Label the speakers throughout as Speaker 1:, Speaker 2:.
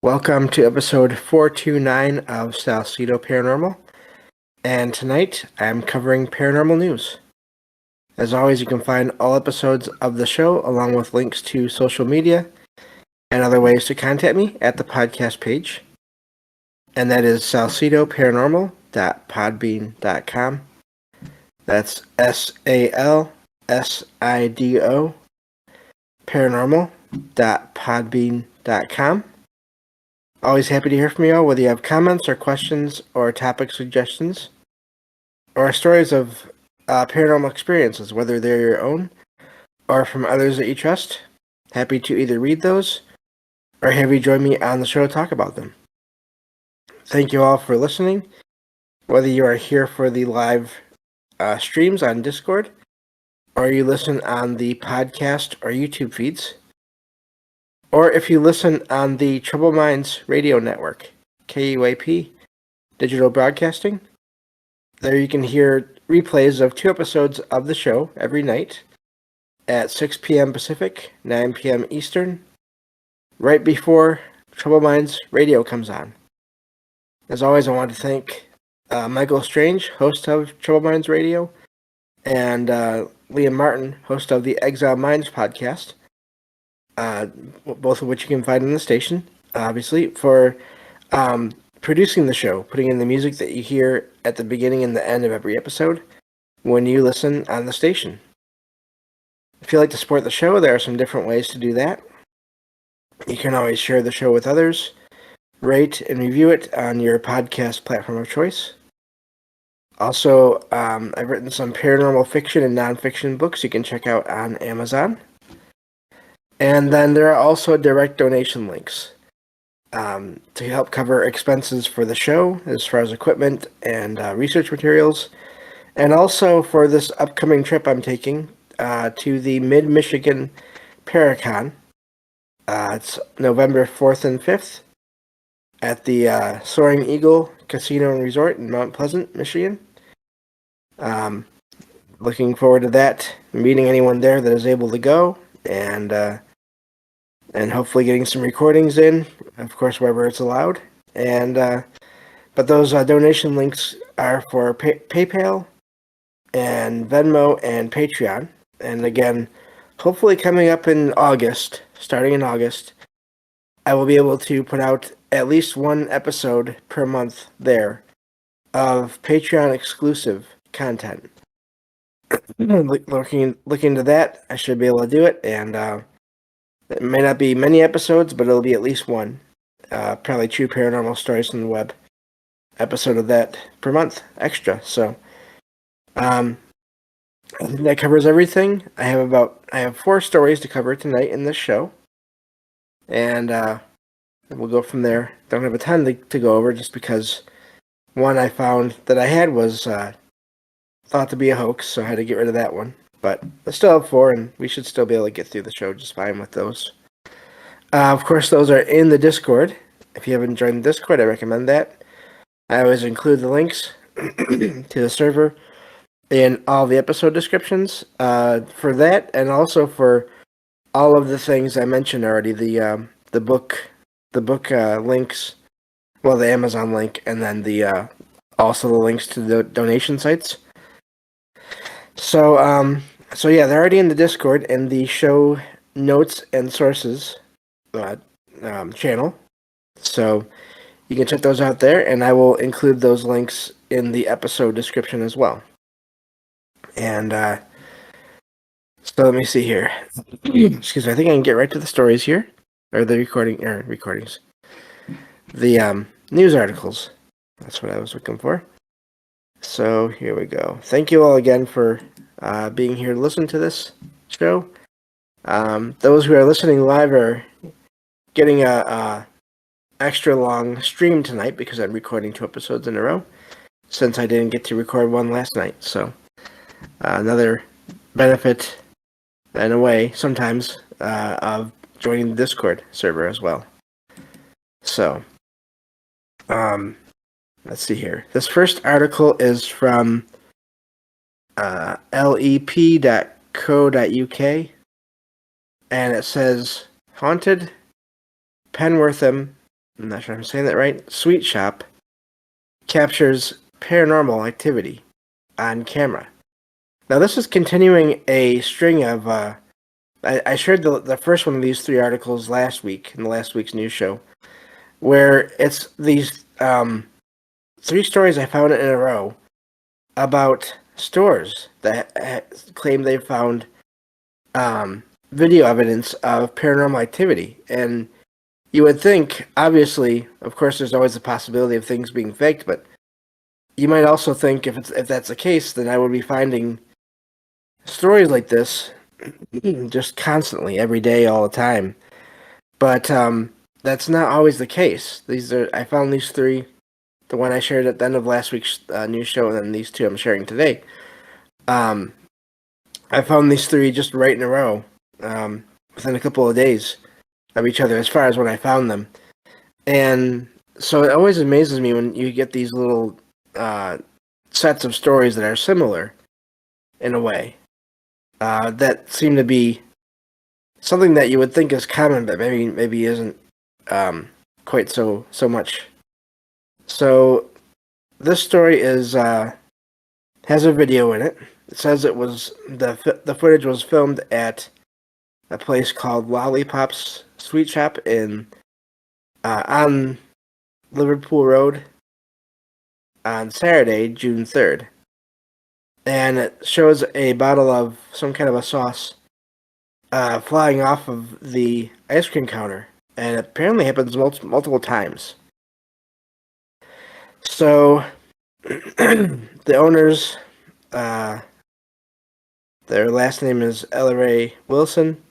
Speaker 1: Welcome to episode 429 of Salcedo Paranormal, and tonight I'm covering paranormal news. As always, you can find all episodes of the show along with links to social media and other ways to contact me at the podcast page, and that is salcedoparanormal.podbean.com. That's SALSIDO paranormal.podbean.com. Always happy to hear from you all, whether you have comments or questions or topic suggestions or stories of paranormal experiences, whether they're your own or from others that you trust. Happy to either read those or have you join me on the show to talk about them. Thank you all for listening, whether you are here for the live streams on Discord or you listen on the podcast or YouTube feeds. Or if you listen on the Troubled Minds Radio Network, KUAP Digital Broadcasting, there you can hear replays of 2 episodes of the show every night at 6 p.m. Pacific, 9 p.m. Eastern, right before Troubled Minds Radio comes on. As always, I want to thank Michael Strange, host of Troubled Minds Radio, and Liam Martin, host of the Exile Minds podcast. Both of which you can find on the station, obviously, for producing the show, putting in the music that you hear at the beginning and the end of every episode when you listen on the station. If you'd like to support the show, there are some different ways to do that. You can always share the show with others, rate and review it on your podcast platform of choice. Also, I've written some paranormal fiction and nonfiction books you can check out on Amazon. And then there are also direct donation links to help cover expenses for the show as far as equipment and research materials. And also for this upcoming trip I'm taking to the Mid-Michigan Paracon. It's November 4th and 5th at the Soaring Eagle Casino and Resort in Mount Pleasant, Michigan. Looking forward to that, meeting anyone there that is able to go, and hopefully getting some recordings in, of course, wherever it's allowed. And but those donation links are for PayPal and Venmo and Patreon. And again, hopefully coming up in August, starting in August, I will be able to put out at least 1 episode per month there of Patreon exclusive content. Looking into that, I should be able to do it, and it may not be many episodes, but it'll be at least 1. Probably True Paranormal Stories from the Web episode of that per month extra. So I think that covers everything. I have 4 stories to cover tonight in this show, and we'll go from there. Don't have a ton to go over just because one I found that I had was thought to be a hoax, so I had to get rid of that one. But I still have 4, and we should still be able to get through the show just fine with those. Of course, those are in the Discord. If you haven't joined the Discord, I recommend that. I always include the links to the server in all the episode descriptions for that, and also for all of the things I mentioned already. The book links, well, the Amazon link, and then the also the links to the donation sites. So yeah, they're already in the Discord in the show notes and sources channel. So you can check those out there, and I will include those links in the episode description as well. And so let me see here. Excuse me, I think I can get right to the stories here, or the recordings. The news articles. That's what I was looking for. So here we go. Thank you all again for being here to listen to this show. Those who are listening live are getting a extra long stream tonight because I'm recording 2 episodes in a row since I didn't get to record one last night. So another benefit, in a way, sometimes of joining the Discord server as well. So let's see here. This first article is from lep.co.uk, and it says, Haunted Penwortham I'm not sure if I'm saying that right, Sweet Shop captures paranormal activity on camera. Now, this is continuing a string of, I shared the first one of these 3 articles last week in the last week's news show, where it's these 3 stories I found in a row about stores that claim they found video evidence of paranormal activity. And you would think, obviously, of course, there's always the possibility of things being faked, but you might also think if that's the case, then I would be finding stories like this just constantly, every day, all the time. But that's not always the case. I found these 3, the one I shared at the end of last week's news show, and then these 2 I'm sharing today. I found these 3 just right in a row, within a couple of days of each other, as far as when I found them. And so it always amazes me when you get these little sets of stories that are similar in a way, that seem to be something that you would think is common, but maybe isn't quite so much. So this story has a video in it. It says it was the footage was filmed at a place called Lollipop's Sweet Shop on Liverpool Road on Saturday, June 3rd. And it shows a bottle of some kind of a sauce flying off of the ice cream counter. And it apparently happens multiple times. So the owners, their last name is Ella Wilson,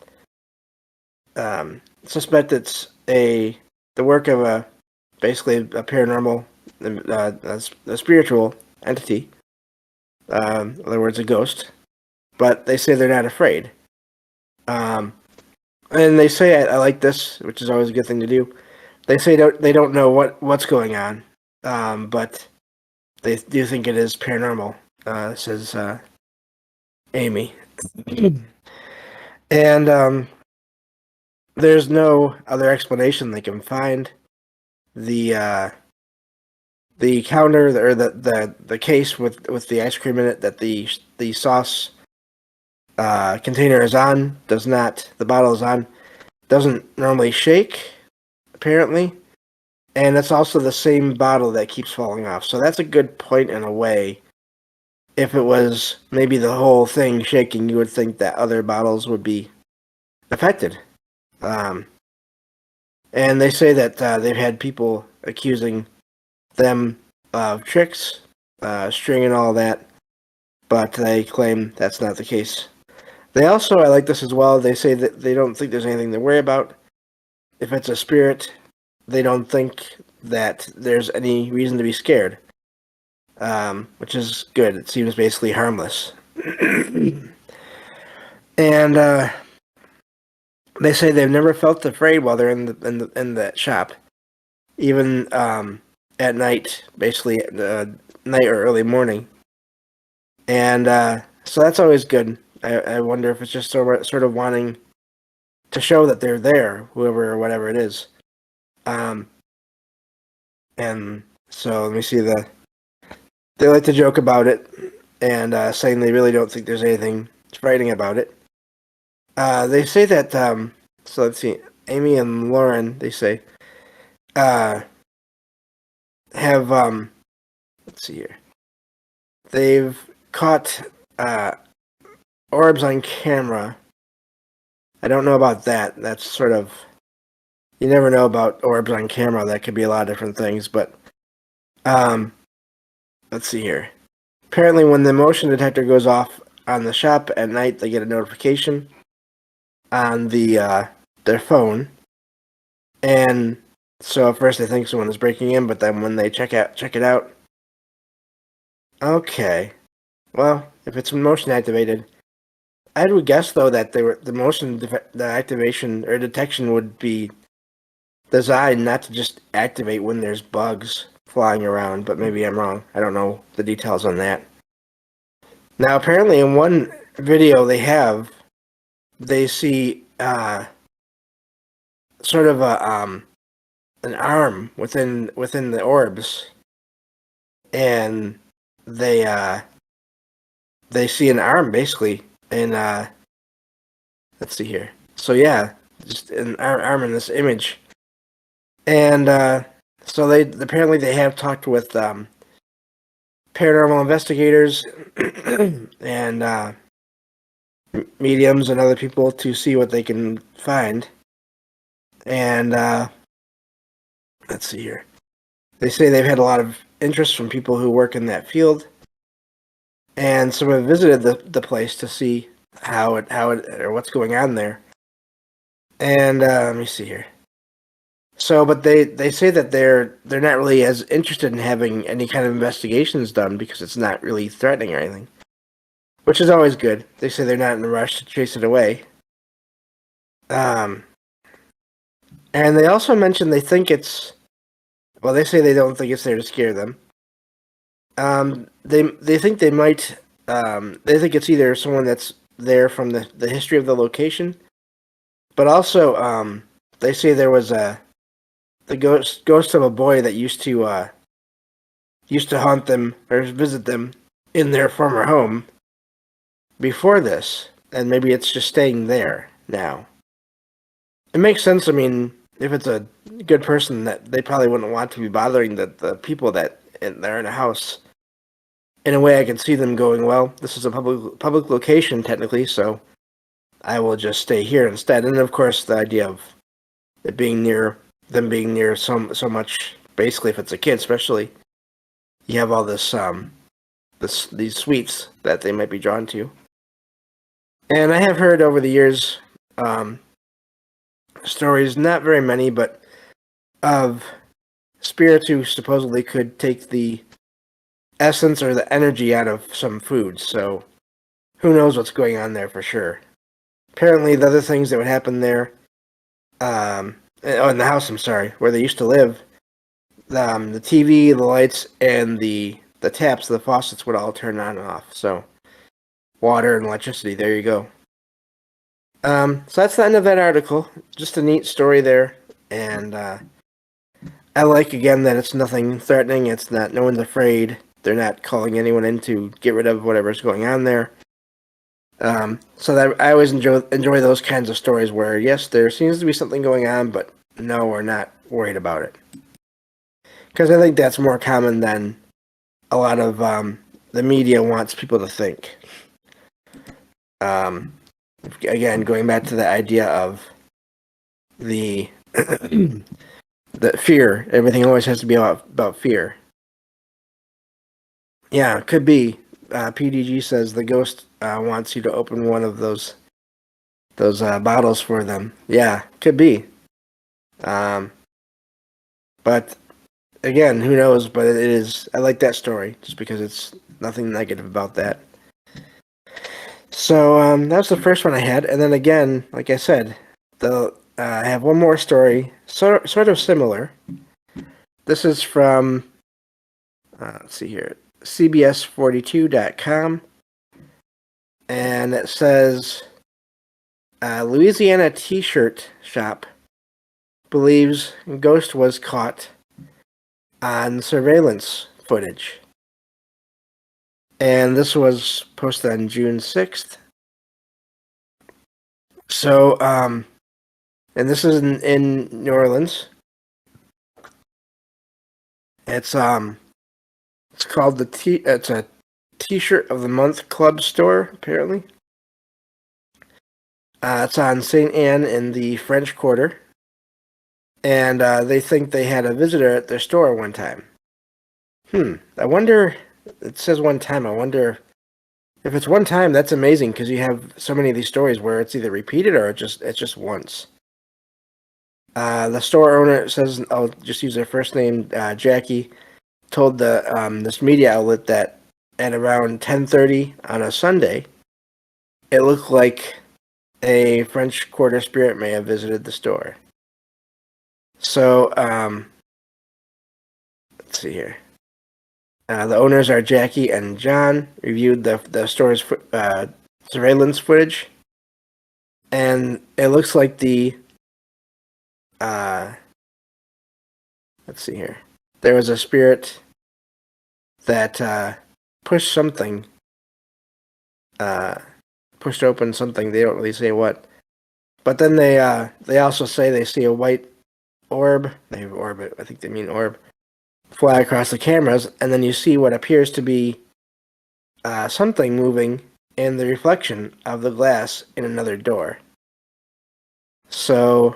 Speaker 1: suspect it's the work of basically a paranormal, a spiritual entity, in other words, a ghost, but they say they're not afraid. And they say, I like this, which is always a good thing to do, they say they don't know what's going on, but they do think it is paranormal, says Amy. And there's no other explanation they can find. The counter or the case with the ice cream in it that the sauce container is on the bottle is on, doesn't normally shake, apparently. And it's also the same bottle that keeps falling off. So that's a good point in a way. If it was maybe the whole thing shaking, you would think that other bottles would be affected. And they say that they've had people accusing them of tricks, string and all that, but they claim that's not the case. They also, I like this as well, they say that they don't think there's anything to worry about. If it's a spirit, they don't think that there's any reason to be scared, which is good. It seems basically harmless. And they say they've never felt afraid while they're in the shop, even at night, basically night or early morning. And so that's always good. I wonder if it's just sort of wanting to show that they're there, whoever or whatever it is. And so let me see they like to joke about it and saying they really don't think there's anything frightening about it. They say that, so let's see, Amy and Lauren, they say, have, let's see here, they've caught orbs on camera. I don't know about that. That's sort of, you never know about orbs on camera. That could be a lot of different things, but let's see here. Apparently when the motion detector goes off on the shop at night, they get a notification on their phone, and so at first they think someone is breaking in, but then when they check it out, okay, well, if it's motion activated, I would guess though that the activation or detection would be designed not to just activate when there's bugs flying around, but maybe I'm wrong. I don't know the details on that. Now apparently in one video they see sort of an arm within the orbs, and they see an arm basically, and let's see here. So yeah, just an arm in this image, and so they apparently they have talked with paranormal investigators and mediums and other people to see what they can find, and let's see here. They say they've had a lot of interest from people who work in that field, and some have visited the place to see how it or what's going on there. And let me see here. So, but they say that they're not really as interested in having any kind of investigations done because it's not really threatening or anything, which is always good. They say they're not in a rush to chase it away. And they also mention they think it's, well, they say they don't think it's there to scare them. They think they might, they think it's either someone that's there from the history of the location, but also they say there was the ghost of a boy that used to haunt them or visit them in their former home before this, and maybe it's just staying there now. It makes sense. I mean, if it's a good person, that they probably wouldn't want to be bothering the people that they're in a house. In a way, I can see them going, well, this is a public location technically, so I will just stay here instead. And of course, the idea of it being near them being near so much, basically, if it's a kid, especially, you have all this these suites that they might be drawn to. And I have heard over the years stories, not very many, but of spirits who supposedly could take the essence or the energy out of some food. So who knows what's going on there for sure. Apparently, the other things that would happen there, in the house, I'm sorry, where they used to live, the TV, the lights, and the taps, the faucets would all turn on and off. So water and electricity, there you go. So that's the end of that article. Just a neat story there, and I like again that it's nothing threatening. It's not, no one's afraid. They're not calling anyone in to get rid of whatever's going on there. So that I always enjoy those kinds of stories where yes, there seems to be something going on, but no, we're not worried about it. Because I think that's more common than a lot of the media wants people to think. Again, going back to the idea of the the fear, everything always has to be about fear. Yeah, could be. PDG says the ghost wants you to open one of those bottles for them. Yeah, could be. But again, who knows? But it is. I like that story just because it's nothing negative about that. So that's the first one I had, and then again, like I said, I have one more story, sort of similar. This is from let's see here, CBS42.com, and it says Louisiana T-shirt shop believes ghost was caught on surveillance footage. And this was posted on June 6th. So, and this is in New Orleans. It's called it's a T-shirt of the Month Club store, apparently. It's on St. Anne in the French Quarter. And they think they had a visitor at their store one time. I wonder, it says one time, I wonder if it's one time. That's amazing because you have so many of these stories where it's either repeated or it's just once. The store owner says, I'll just use their first name, Jackie, told this media outlet that at around 10:30 on a Sunday, it looked like a French Quarter spirit may have visited the store. So, let's see here. The owners are Jackie and John, reviewed the store's surveillance footage, and it looks like the let's see here. There was a spirit that pushed something, pushed open something. They don't really say what. But then they also say they see a white orb. They have orbit. I think they mean orb. Fly across the cameras, and then you see what appears to be something moving in the reflection of the glass in another door. So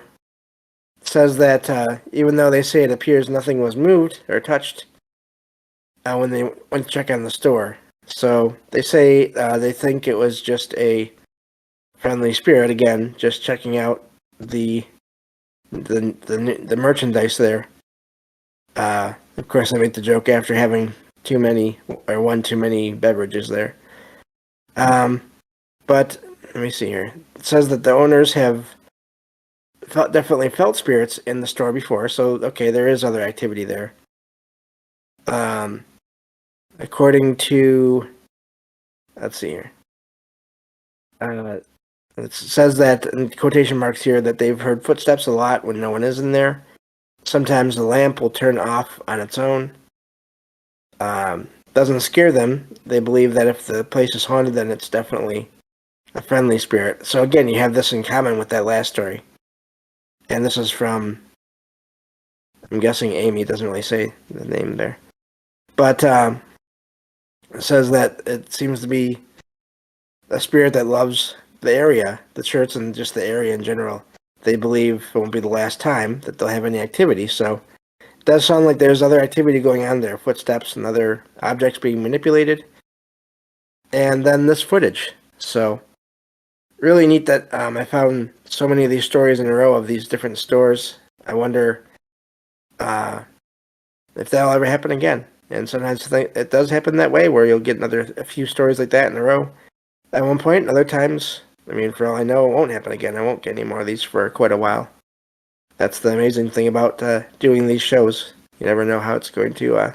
Speaker 1: it says that even though they say it appears nothing was moved or touched when they went to check on the store. So they say they think it was just a friendly spirit, again, just checking out the merchandise there. Of course, I make the joke after having one too many beverages there. But let me see here. It says that the owners have definitely felt spirits in the store before, so okay, there is other activity there. According to, let's see here. It says that, in quotation marks here, that they've heard footsteps a lot when no one is in there. Sometimes the lamp will turn off on its own. Doesn't scare them. They believe that if the place is haunted, then it's definitely a friendly spirit. So again, you have this in common with that last story. And this is from, I'm guessing Amy, doesn't really say the name there. But it says that it seems to be a spirit that loves the area, the church, and just the area in general. They believe it won't be the last time that they'll have any activity. So it does sound like there's other activity going on there, footsteps and other objects being manipulated. And then this footage. So really neat that I found so many of these stories in a row of these different stores. I wonder if that'll ever happen again. And sometimes it does happen that way, where you'll get a few stories like that in a row at one point. Other times, I mean, for all I know, it won't happen again. I won't get any more of these for quite a while. That's the amazing thing about doing these shows. You never know how it's going to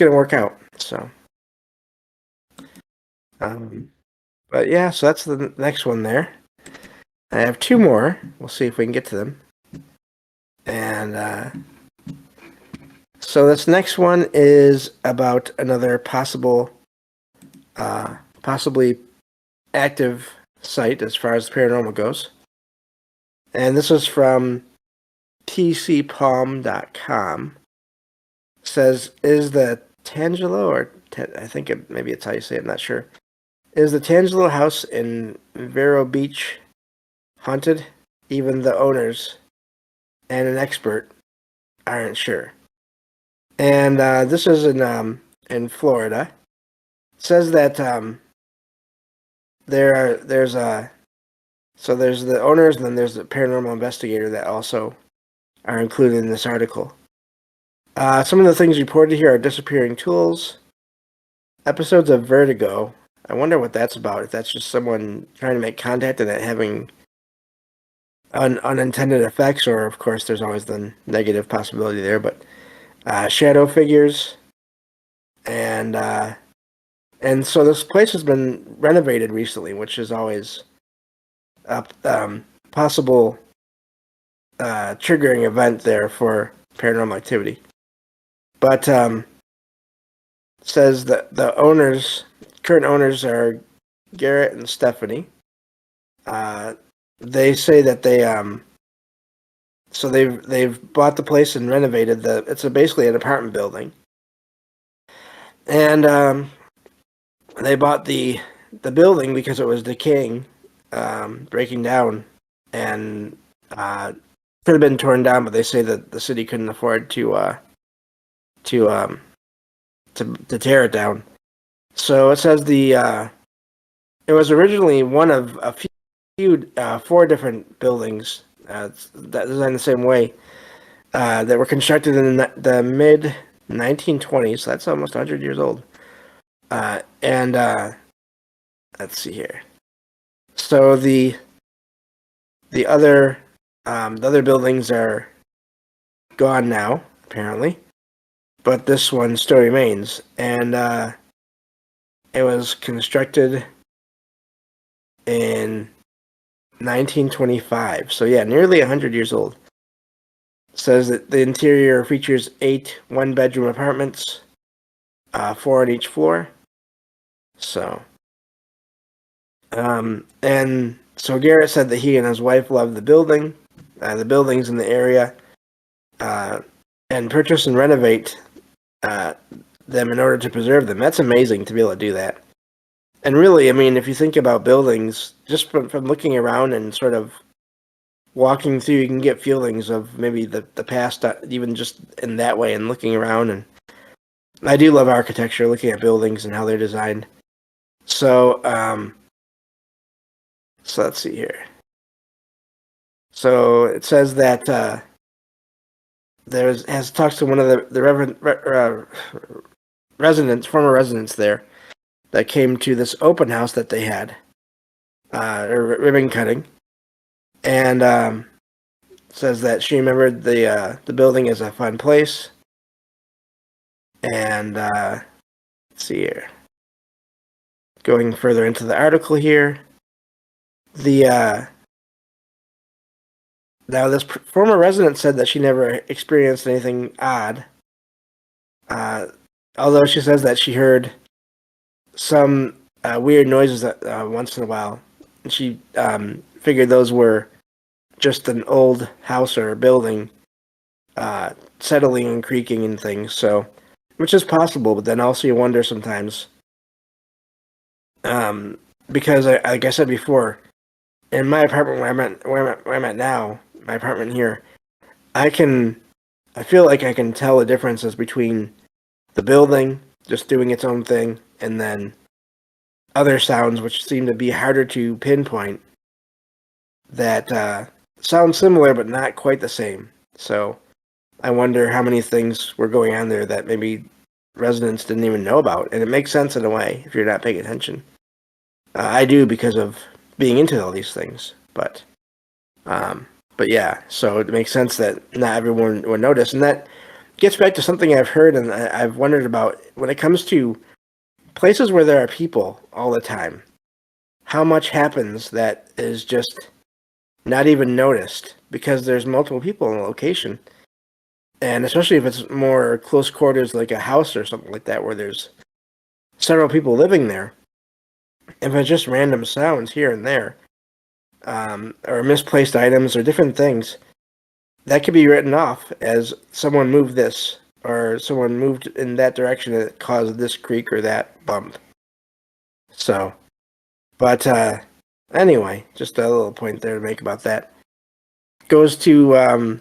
Speaker 1: work out. So, but yeah, so that's the next one there. I have two more. We'll see if we can get to them. And so this next one is about another possibly active site as far as the paranormal goes. And this is from tcpalm.com. It says, is the Tangelo, or I think maybe it's how you say it, I'm not sure. Is the Tangelo house in Vero Beach haunted? Even the owners and an expert aren't sure. And this is in Florida. It says that there's the owners, and then there's the paranormal investigator that also are included in this article. Some of the things reported here are disappearing tools, episodes of vertigo. I wonder what that's about, if that's just someone trying to make contact and it having unintended effects, or of course there's always the negative possibility there, but shadow figures, and so this place has been renovated recently, which is always a possible triggering event there for paranormal activity. But says that the current owners are Garrett and Stephanie. They say that they've bought the place and renovated it's basically an apartment building, and they bought the building because it was decaying, breaking down, and could have been torn down, but they say that the city couldn't afford to tear it down. So it says it was originally one of a few 4 different buildings that designed the same way that were constructed in the mid 1920s. So that's almost 100 years old. And let's see here. So the other buildings are gone now, apparently, but this one still remains, and it was constructed in 1925. So yeah, nearly 100 years old. Says that the interior features 8 one-bedroom apartments, 4 on each floor. So, and so Garrett said that he and his wife love the buildings in the area, and purchase and renovate them in order to preserve them. That's amazing to be able to do that. And really, I mean, if you think about buildings, just from looking around and sort of walking through, you can get feelings of maybe the past, even just in that way, and looking around. And I do love architecture, looking at buildings and how they're designed. So, so let's see here. So it says that has talked to one of the former residents there, that came to this open house that they had, or ribbon cutting, and says that she remembered the building as a fun place. And let's see here. Going further into the article here, now this former resident said that she never experienced anything odd, although she says that she heard some weird noises once in a while. And she figured those were just an old house or a building settling and creaking and things. So, which is possible, but then also you wonder sometimes, because like I said before, in my apartment where I'm at now, my apartment here, I feel like I can tell the differences between the building just doing its own thing, and then other sounds which seem to be harder to pinpoint, that sound similar but not quite the same. So I wonder how many things were going on there that maybe residents didn't even know about. And it makes sense in a way if you're not paying attention. I do, because of being into all these things. But yeah, so it makes sense that not everyone would notice. And that gets back to something I've heard and I've wondered about when it comes to places where there are people all the time. How much happens that is just not even noticed because there's multiple people in the location. And especially if it's more close quarters, like a house or something like that, where there's several people living there. If it's just random sounds here and there, or misplaced items or different things, that could be written off as someone moved this, or someone moved in that direction that caused this creak or that bump. So, but anyway, just a little point there to make about that. Goes to,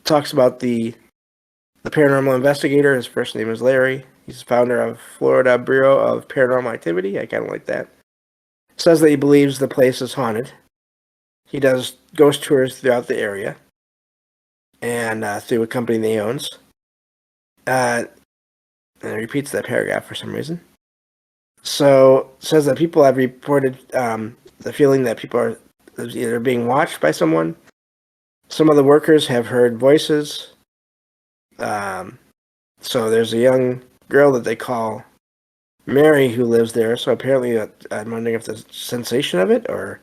Speaker 1: talks about the paranormal investigator. His first name is Larry. He's the founder of Florida Bureau of Paranormal Activity. I kind of like that. Says that he believes the place is haunted. He does ghost tours throughout the area, and through a company that he owns. And it repeats that paragraph for some reason. So, says that people have reported the feeling that people are either being watched by someone. Some of the workers have heard voices. So there's a young girl that they call Mary who lives there. So apparently, I'm wondering if the sensation of it or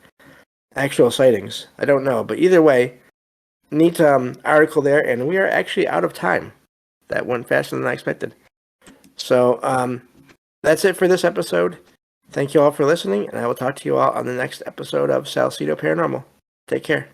Speaker 1: actual sightings. I don't know, but either way, neat article there, and we are actually out of time. That went faster than I expected. So that's it for this episode. Thank you all for listening, and I will talk to you all on the next episode of Salcedo Paranormal. Take care.